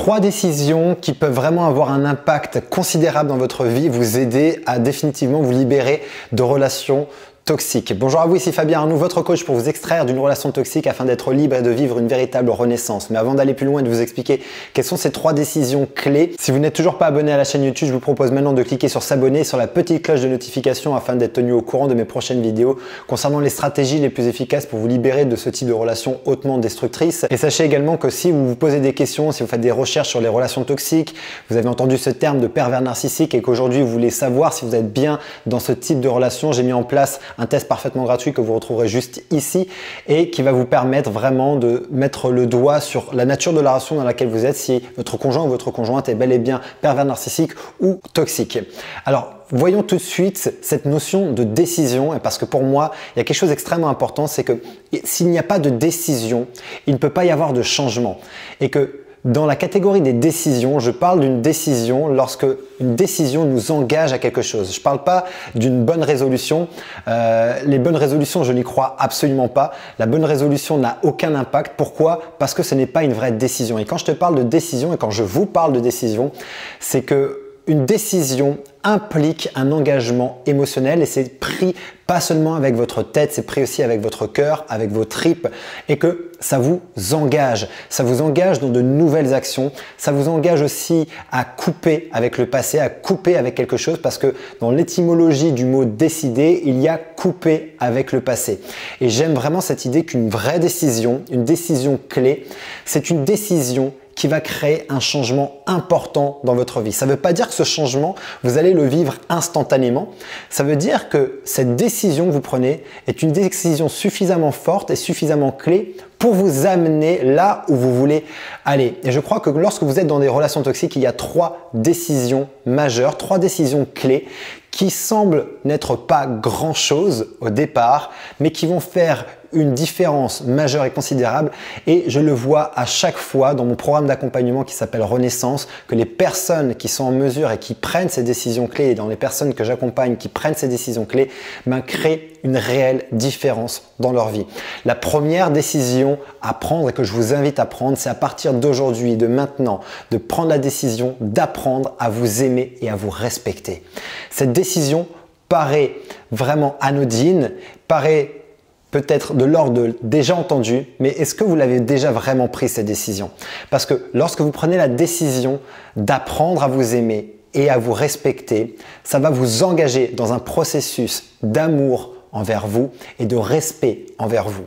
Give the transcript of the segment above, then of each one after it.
Trois décisions qui peuvent vraiment avoir un impact considérable dans votre vie, vous aider à définitivement vous libérer de relations toxiques. Bonjour à vous, ici Fabien Arnoux, votre coach pour vous extraire d'une relation toxique afin d'être libre et de vivre une véritable renaissance. Mais avant d'aller plus loin et de vous expliquer quelles sont ces trois décisions clés, si vous n'êtes toujours pas abonné à la chaîne YouTube, je vous propose maintenant de cliquer sur s'abonner et sur la petite cloche de notification afin d'être tenu au courant de mes prochaines vidéos concernant les stratégies les plus efficaces pour vous libérer de ce type de relations hautement destructrices. Et sachez également que si vous vous posez des questions, si vous faites des recherches sur les relations toxiques, vous avez entendu ce terme de pervers narcissique et qu'aujourd'hui vous voulez savoir si vous êtes bien dans ce type de relation, j'ai mis en place un test parfaitement gratuit que vous retrouverez juste ici et qui va vous permettre vraiment de mettre le doigt sur la nature de la relation dans laquelle vous êtes, si votre conjoint ou votre conjointe est bel et bien pervers narcissique ou toxique. Alors, voyons tout de suite cette notion de décision, et parce que pour moi, il y a quelque chose d'extrêmement important, c'est que s'il n'y a pas de décision, il ne peut pas y avoir de changement. Et que dans la catégorie des décisions, je parle d'une décision lorsque une décision nous engage à quelque chose. Je ne parle pas d'une bonne résolution. Les bonnes résolutions, je n'y crois absolument pas. La bonne résolution n'a aucun impact. Pourquoi? Parce que ce n'est pas une vraie décision. Et quand je te parle de décision et quand je vous parle de décision, c'est que une décision implique un engagement émotionnel et c'est pris pas seulement avec votre tête, c'est pris aussi avec votre cœur, avec vos tripes et que ça vous engage. Ça vous engage dans de nouvelles actions. Ça vous engage aussi à couper avec le passé, à couper avec quelque chose parce que dans l'étymologie du mot décider, il y a couper avec le passé. Et j'aime vraiment cette idée qu'une vraie décision, une décision clé, c'est une décision qui va créer un changement important dans votre vie. Ça ne veut pas dire que ce changement, vous allez le vivre instantanément. Ça veut dire que cette décision que vous prenez est une décision suffisamment forte et suffisamment clé pour vous amener là où vous voulez aller. Et je crois que lorsque vous êtes dans des relations toxiques, il y a trois décisions majeures, trois décisions clés qui semblent n'être pas grand-chose au départ, mais qui vont faire une différence majeure et considérable. Et je le vois à chaque fois dans mon programme d'accompagnement qui s'appelle Renaissance, que les personnes qui sont en mesure et qui prennent ces décisions clés, et dans les personnes que j'accompagne qui prennent ces décisions clés, créent une réelle différence dans leur vie. La première décision à prendre et que je vous invite à prendre, c'est à partir d'aujourd'hui, de maintenant, de prendre la décision d'apprendre à vous aimer et à vous respecter. Cette décision paraît vraiment anodine, paraît peut-être de l'ordre de déjà entendu, mais est-ce que vous l'avez déjà vraiment pris cette décision? Parce que lorsque vous prenez la décision d'apprendre à vous aimer et à vous respecter, ça va vous engager dans un processus d'amour envers vous et de respect envers vous.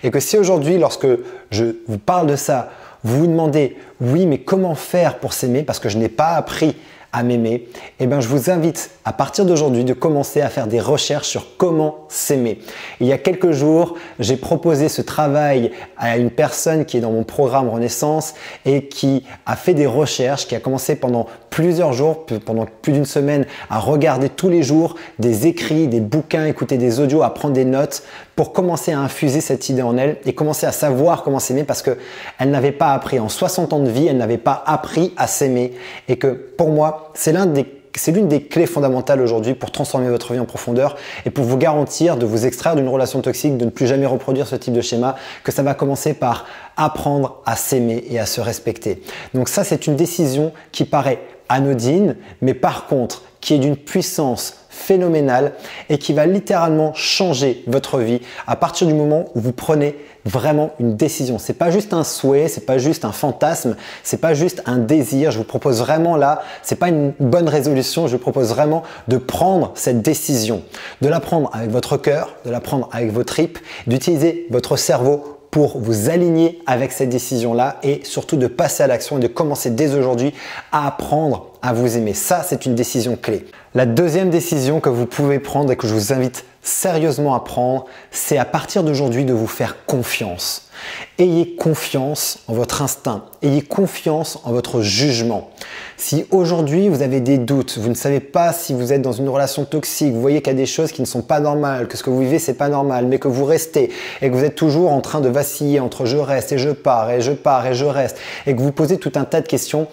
Et que si aujourd'hui, lorsque je vous parle de ça, vous vous demandez « oui, mais comment faire pour s'aimer parce que je n'ai pas appris à m'aimer », eh bien, je vous invite à partir d'aujourd'hui de commencer à faire des recherches sur comment s'aimer. Il y a quelques jours, j'ai proposé ce travail à une personne qui est dans mon programme Renaissance et qui a fait des recherches, qui a commencé pendant plusieurs jours, pendant plus d'une semaine, à regarder tous les jours des écrits, des bouquins, écouter des audios, à prendre des notes pour commencer à infuser cette idée en elle et commencer à savoir comment s'aimer parce qu'elle n'avait pas appris en 60 ans de vie, elle n'avait pas appris à s'aimer et que pour moi, c'est l'une des clés fondamentales aujourd'hui pour transformer votre vie en profondeur et pour vous garantir de vous extraire d'une relation toxique, de ne plus jamais reproduire ce type de schéma, que ça va commencer par apprendre à s'aimer et à se respecter. Donc ça, c'est une décision qui paraît anodine, mais par contre, qui est d'une puissance phénoménale et qui va littéralement changer votre vie à partir du moment où vous prenez vraiment une décision. C'est pas juste un souhait, c'est pas juste un fantasme, c'est pas juste un désir. Je vous propose vraiment là, c'est pas une bonne résolution, je vous propose vraiment de prendre cette décision, de la prendre avec votre cœur, de la prendre avec vos tripes, d'utiliser votre cerveau pour vous aligner avec cette décision-là et surtout de passer à l'action et de commencer dès aujourd'hui à apprendre à vous aimer. Ça, c'est une décision clé. La deuxième décision que vous pouvez prendre et que je vous invite sérieusement à prendre, c'est à partir d'aujourd'hui de vous faire confiance. Ayez confiance en votre instinct, ayez confiance en votre jugement. Si aujourd'hui vous avez des doutes, vous ne savez pas si vous êtes dans une relation toxique, vous voyez qu'il y a des choses qui ne sont pas normales, que ce que vous vivez c'est pas normal, mais que vous restez et que vous êtes toujours en train de vaciller entre je reste et je pars et je pars et je reste et que vous posez tout un tas de questions,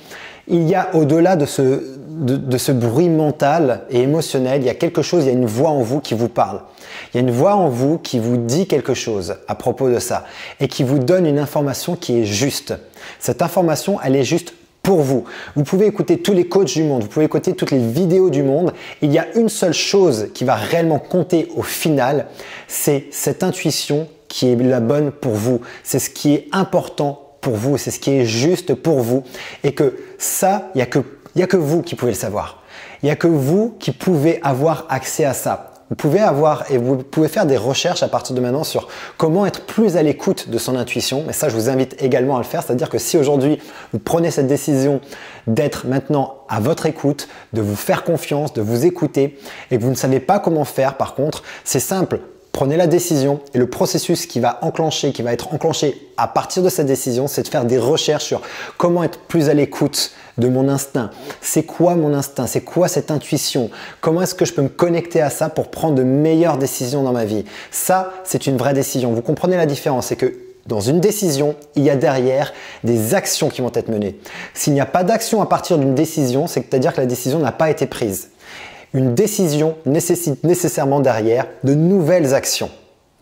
il y a au-delà de ce bruit mental et émotionnel, il y a quelque chose, il y a une voix en vous qui vous parle. Il y a une voix en vous qui vous dit quelque chose à propos de ça et qui vous donne une information qui est juste. Cette information, elle est juste pour vous. Vous pouvez écouter tous les coachs du monde, vous pouvez écouter toutes les vidéos du monde. Il y a une seule chose qui va réellement compter au final, c'est cette intuition qui est la bonne pour vous. C'est ce qui est important pour vous, c'est ce qui est juste pour vous. Et que ça, il n'y a que vous qui pouvez le savoir. Il n'y a que vous qui pouvez avoir accès à ça. Vous pouvez faire des recherches à partir de maintenant sur comment être plus à l'écoute de son intuition. Et ça, je vous invite également à le faire. C'est-à-dire que si aujourd'hui, vous prenez cette décision d'être maintenant à votre écoute, de vous faire confiance, de vous écouter et que vous ne savez pas comment faire, par contre, c'est simple. Prenez la décision et le processus qui va être enclenché à partir de cette décision, c'est de faire des recherches sur comment être plus à l'écoute de mon instinct. C'est quoi mon instinct? C'est quoi cette intuition? Comment est-ce que je peux me connecter à ça pour prendre de meilleures décisions dans ma vie? Ça, c'est une vraie décision. Vous comprenez la différence? C'est que dans une décision, il y a derrière des actions qui vont être menées. S'il n'y a pas d'action à partir d'une décision, c'est-à-dire que la décision n'a pas été prise. Une décision nécessite nécessairement derrière de nouvelles actions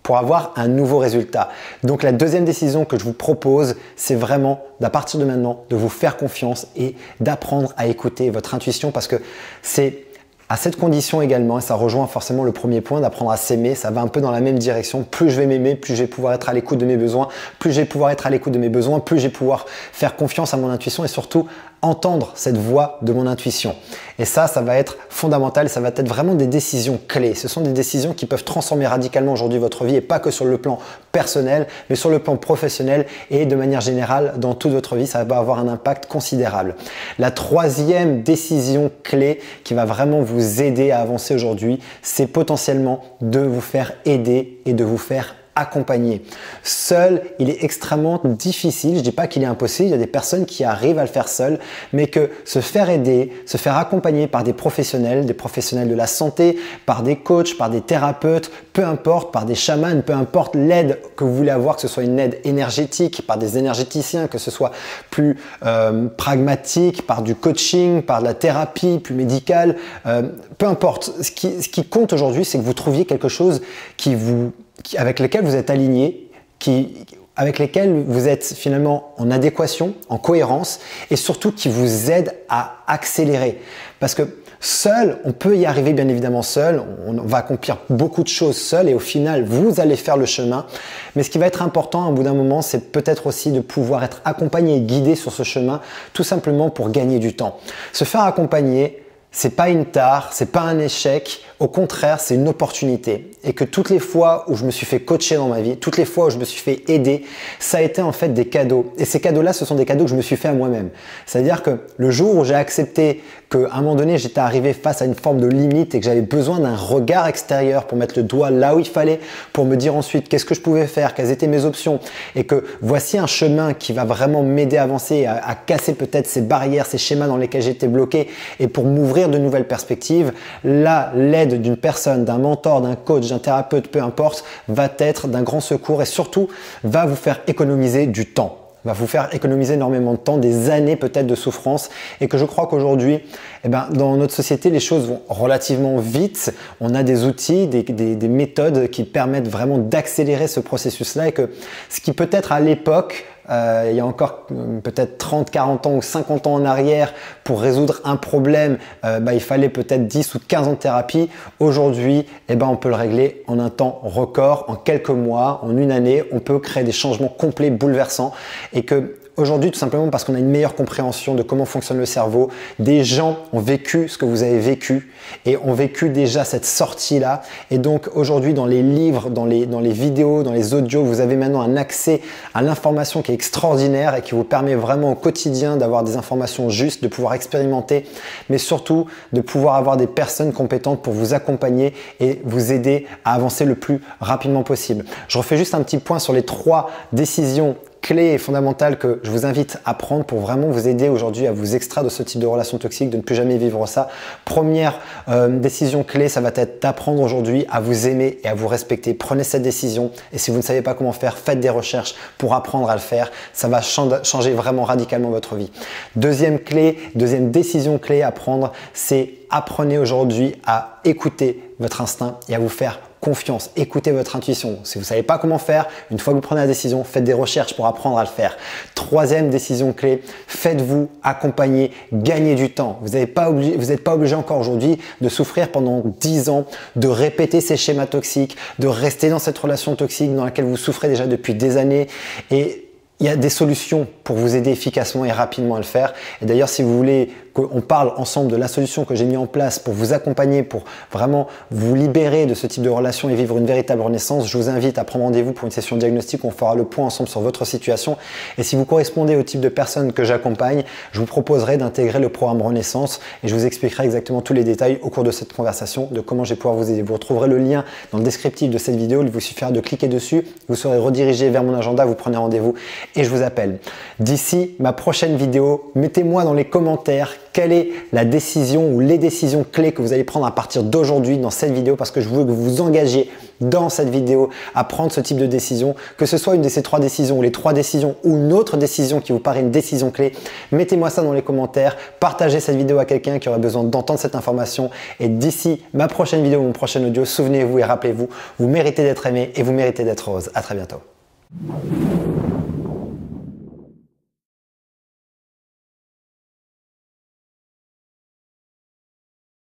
pour avoir un nouveau résultat. Donc la deuxième décision que je vous propose, c'est vraiment d'à partir de maintenant de vous faire confiance et d'apprendre à écouter votre intuition parce que c'est à cette condition également, et ça rejoint forcément le premier point d'apprendre à s'aimer, ça va un peu dans la même direction. Plus je vais m'aimer, plus je vais pouvoir être à l'écoute de mes besoins, plus je vais pouvoir être à l'écoute de mes besoins, plus je vais pouvoir faire confiance à mon intuition et surtout entendre cette voix de mon intuition. Et ça va être fondamental, ça va être vraiment des décisions clés. Ce sont des décisions qui peuvent transformer radicalement aujourd'hui votre vie et pas que sur le plan personnel, mais sur le plan professionnel et de manière générale dans toute votre vie, ça va avoir un impact considérable. La troisième décision clé qui va vraiment vous aider à avancer aujourd'hui, c'est potentiellement de vous faire aider et de vous faire accompagner. Seul, il est extrêmement difficile. Je dis pas qu'il est impossible. Il y a des personnes qui arrivent à le faire seul, mais que se faire aider, se faire accompagner par des professionnels de la santé, par des coachs, par des thérapeutes, peu importe, par des chamans, peu importe l'aide que vous voulez avoir, que ce soit une aide énergétique, par des énergéticiens, que ce soit plus pragmatique, par du coaching, par de la thérapie plus médicale, peu importe. Ce qui compte aujourd'hui, c'est que vous trouviez quelque chose avec lesquels vous êtes aligné, avec lesquels vous êtes finalement en adéquation, en cohérence et surtout qui vous aident à accélérer. Parce que seul, on peut y arriver bien évidemment seul, on va accomplir beaucoup de choses seul et au final, vous allez faire le chemin. Mais ce qui va être important au bout d'un moment, c'est peut-être aussi de pouvoir être accompagné et guidé sur ce chemin tout simplement pour gagner du temps. Se faire accompagner, c'est pas une tare, c'est pas un échec, au contraire, c'est une opportunité. Et que toutes les fois où je me suis fait coacher dans ma vie, toutes les fois où je me suis fait aider, ça a été en fait des cadeaux. Et ces cadeaux-là, ce sont des cadeaux que je me suis fait à moi-même. C'est-à-dire que le jour où j'ai accepté qu'à un moment donné, j'étais arrivé face à une forme de limite et que j'avais besoin d'un regard extérieur pour mettre le doigt là où il fallait, pour me dire ensuite qu'est-ce que je pouvais faire, quelles étaient mes options et que voici un chemin qui va vraiment m'aider à avancer, à casser peut-être ces barrières, ces schémas dans lesquels j'étais bloqué et pour m'ouvrir de nouvelles perspectives. Là, l'aide d'une personne, d'un mentor, d'un coach, d'un thérapeute, peu importe, va être d'un grand secours et surtout va vous faire économiser du temps. Va vous faire économiser énormément de temps, des années peut-être de souffrance et que je crois qu'aujourd'hui, dans notre société, les choses vont relativement vite. On a des outils, des méthodes qui permettent vraiment d'accélérer ce processus-là et que ce qui peut-être à l'époque, il y a encore peut-être 30, 40 ans ou 50 ans en arrière pour résoudre un problème, il fallait peut-être 10 ou 15 ans de thérapie. Aujourd'hui, on peut le régler en un temps record, en quelques mois, en une année. On peut créer des changements complets, bouleversants et que aujourd'hui, tout simplement parce qu'on a une meilleure compréhension de comment fonctionne le cerveau, des gens ont vécu ce que vous avez vécu et ont vécu déjà cette sortie-là. Et donc aujourd'hui, dans les livres, dans les vidéos, dans les audios, vous avez maintenant un accès à l'information qui est extraordinaire et qui vous permet vraiment au quotidien d'avoir des informations justes, de pouvoir expérimenter, mais surtout de pouvoir avoir des personnes compétentes pour vous accompagner et vous aider à avancer le plus rapidement possible. Je refais juste un petit point sur les 3 décisions clés et fondamentales que je vous invite à prendre pour vraiment vous aider aujourd'hui à vous extraire de ce type de relation toxique, de ne plus jamais vivre ça. Première décision clé, ça va être d'apprendre aujourd'hui à vous aimer et à vous respecter. Prenez cette décision et si vous ne savez pas comment faire, faites des recherches pour apprendre à le faire. Ça va changer vraiment radicalement votre vie. Deuxième décision clé à prendre, c'est apprenez aujourd'hui à écouter votre instinct et à vous faire confiance. Écoutez votre intuition. Si vous ne savez pas comment faire, une fois que vous prenez la décision, faites des recherches pour apprendre à le faire. Troisième décision clé, faites-vous accompagner, gagnez du temps. Vous n'êtes pas obligé encore aujourd'hui de souffrir pendant 10 ans, de répéter ces schémas toxiques, de rester dans cette relation toxique dans laquelle vous souffrez déjà depuis des années. Et il y a des solutions pour vous aider efficacement et rapidement à le faire. Et d'ailleurs, si vous voulez qu'on parle ensemble de la solution que j'ai mis en place pour vous accompagner, pour vraiment vous libérer de ce type de relation et vivre une véritable renaissance, je vous invite à prendre rendez-vous pour une session diagnostique où on fera le point ensemble sur votre situation. Et si vous correspondez au type de personne que j'accompagne, je vous proposerai d'intégrer le programme Renaissance et je vous expliquerai exactement tous les détails au cours de cette conversation de comment je vais pouvoir vous aider. Vous retrouverez le lien dans le descriptif de cette vidéo. Il vous suffira de cliquer dessus. Vous serez redirigé vers mon agenda. Vous prenez rendez-vous et je vous appelle. D'ici ma prochaine vidéo, mettez-moi dans les commentaires quelle est la décision ou les décisions clés que vous allez prendre à partir d'aujourd'hui dans cette vidéo, parce que je veux que vous vous engagiez dans cette vidéo à prendre ce type de décision, que ce soit une de ces 3 décisions ou les 3 décisions ou une autre décision qui vous paraît une décision clé. Mettez-moi ça dans les commentaires, partagez cette vidéo à quelqu'un qui aurait besoin d'entendre cette information et d'ici ma prochaine vidéo ou mon prochain audio, souvenez-vous et rappelez-vous, vous méritez d'être aimé et vous méritez d'être heureuse. À très bientôt.